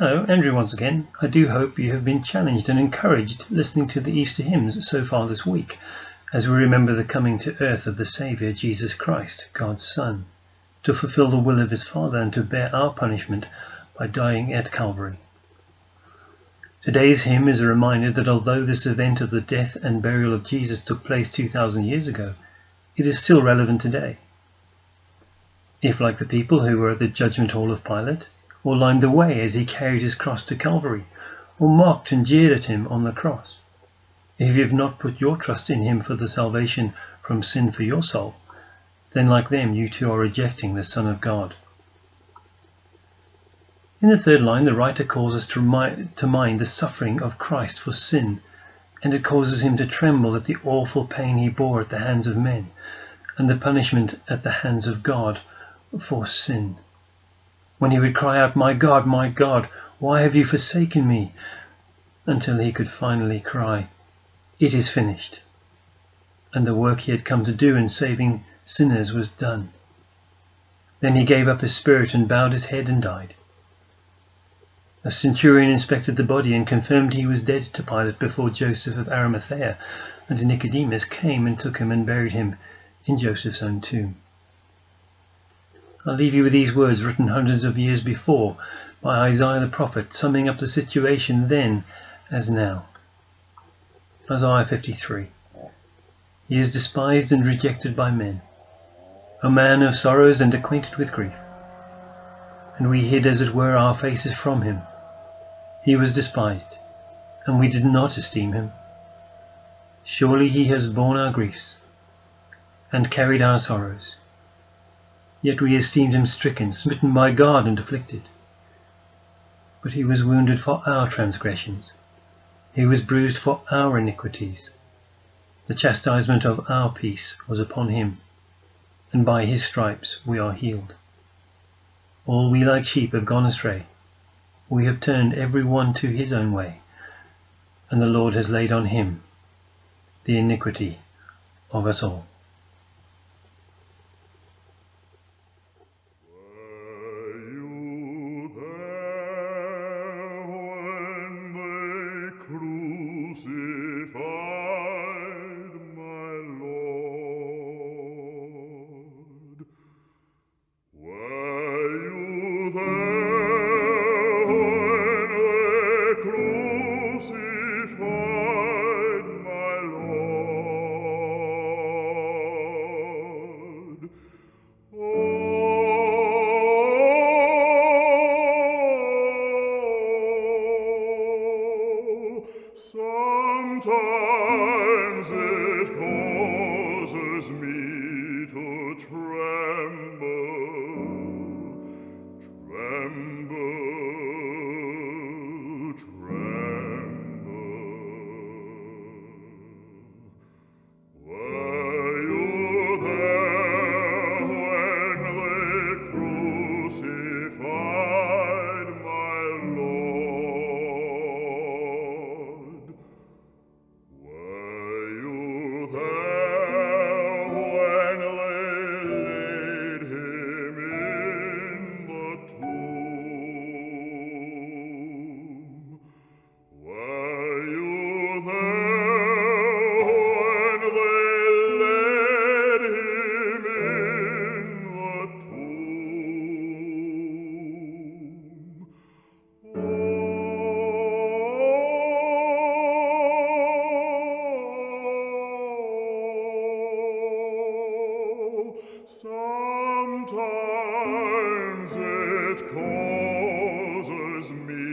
Hello, Andrew once again. I do hope you have been challenged and encouraged listening to the Easter hymns so far this week, as we remember the coming to earth of the Saviour Jesus Christ, God's Son, to fulfill the will of his Father and to bear our punishment by dying at Calvary. Today's hymn is a reminder that although this event of the death and burial of Jesus took place 2,000 years ago, it is still relevant today. If, like the people who were at the judgment hall of Pilate, or lined the way as he carried his cross to Calvary, or mocked and jeered at him on the cross, if you have not put your trust in him for the salvation from sin for your soul, then like them you too are rejecting the Son of God. In the third line, the writer calls us to mind the suffering of Christ for sin, and it causes him to tremble at the awful pain he bore at the hands of men, and the punishment at the hands of God for sin. When he would cry out, my God, why have you forsaken me?" until he could finally cry, "It is finished." And the work he had come to do in saving sinners was done. Then he gave up his spirit and bowed his head and died. A centurion inspected the body and confirmed he was dead to Pilate before Joseph of Arimathea and Nicodemus came and took him and buried him in Joseph's own tomb. I'll leave you with these words written hundreds of years before by Isaiah the prophet, summing up the situation then as now. Isaiah 53. He is despised and rejected by men, a man of sorrows and acquainted with grief. And we hid as it were our faces from him. He was despised, and we did not esteem him. Surely he has borne our griefs, and carried our sorrows. Yet we esteemed him stricken, smitten by God, and afflicted. But he was wounded for our transgressions. He was bruised for our iniquities. The chastisement of our peace was upon him, and by his stripes we are healed. All we like sheep have gone astray. We have turned every one to his own way, and the Lord has laid on him the iniquity of us all. Crucified my Lord. Were you there when they crucified my Lord? Sometimes it causes me to tremble, Were you there when they crucified my Lord? Were you there when they laid him in the tomb? Were you there when they laid him in the tomb? Sometimes it causes me